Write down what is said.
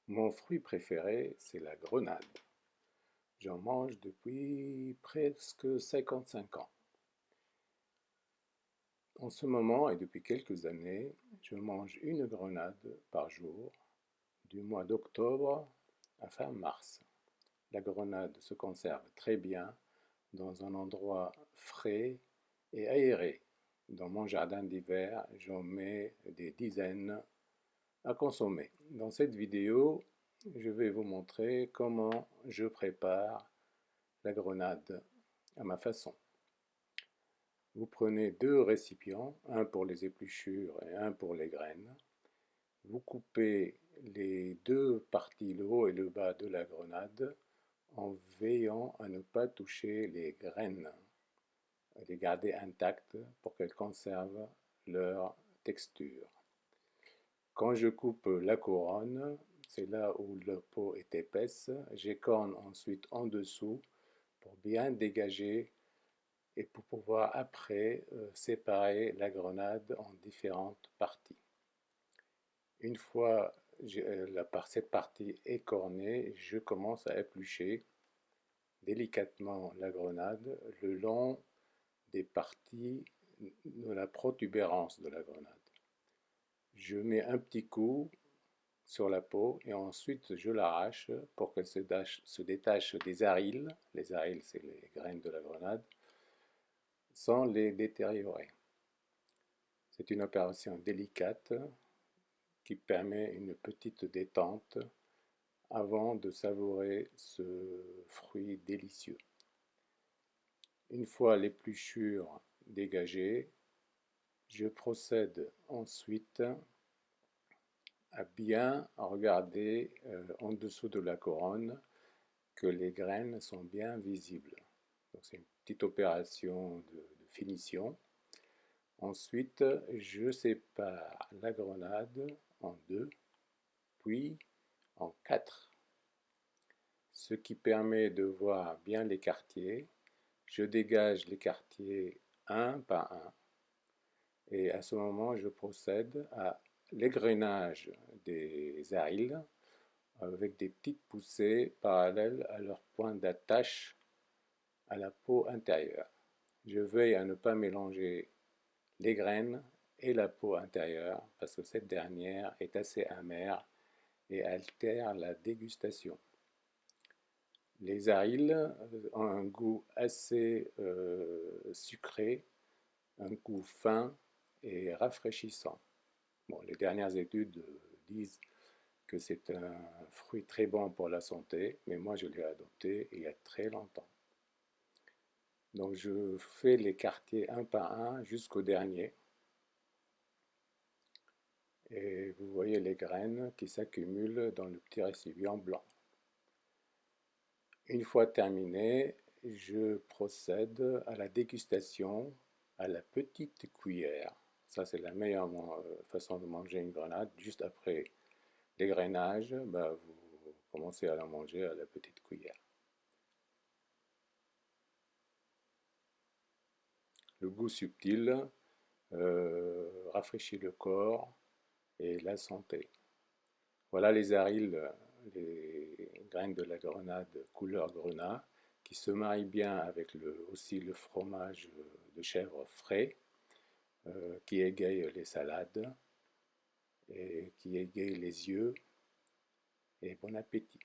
Mon fruit préféré, c'est la grenade. J'en mange depuis presque 55 ans. En ce moment et depuis quelques années, je mange une grenade par jour, du mois d'octobre à fin mars. La grenade se conserve très bien dans un endroit frais et aéré. Dans mon jardin d'hiver, j'en mets des dizaines à consommer. Dans cette vidéo, je vais vous montrer comment je prépare la grenade à ma façon. Vous prenez deux récipients, un pour les épluchures et un pour les graines. Vous coupez les deux parties, le haut et le bas de la grenade, en veillant à ne pas toucher les graines, à les garder intactes pour qu'elles conservent leur texture. Quand je coupe la couronne, c'est là où la peau est épaisse, j'écorne ensuite en dessous pour bien dégager et pour pouvoir après séparer la grenade en différentes parties. Une fois cette partie écornée, je commence à éplucher délicatement la grenade le long des parties de la protubérance de la grenade. Je mets un petit coup sur la peau et ensuite je l'arrache pour qu'elle se détache des arils. Les arils, c'est les graines de la grenade, sans les détériorer. C'est une opération délicate qui permet une petite détente avant de savourer ce fruit délicieux. Une fois l'épluchure dégagée, je procède ensuite à bien regarder en dessous de la couronne que les graines sont bien visibles. Donc c'est une petite opération de finition. Ensuite, je sépare la grenade en deux, puis en quatre, ce qui permet de voir bien les quartiers. Je dégage les quartiers un par un et à ce moment, je procède à l'égrenage des arils avec des petites poussées parallèles à leur point d'attache à la peau intérieure. Je veille à ne pas mélanger les graines et la peau intérieure parce que cette dernière est assez amère et altère la dégustation. Les arils ont un goût assez sucré, un goût fin et rafraîchissant. Bon, les dernières études disent que c'est un fruit très bon pour la santé, mais moi je l'ai adopté il y a très longtemps. Donc je fais les quartiers un par un jusqu'au dernier. Et vous voyez les graines qui s'accumulent dans le petit récipient blanc. Une fois terminé, je procède à la dégustation à la petite cuillère. Ça, c'est la meilleure façon de manger une grenade. Juste après l'égrenage, vous commencez à la manger à la petite cuillère. Le goût subtil rafraîchit le corps et la santé. Voilà les arils, les graines de la grenade couleur grenat qui se marient bien avec aussi le fromage de chèvre frais qui égaye les salades et qui égaye les yeux. Et bon appétit!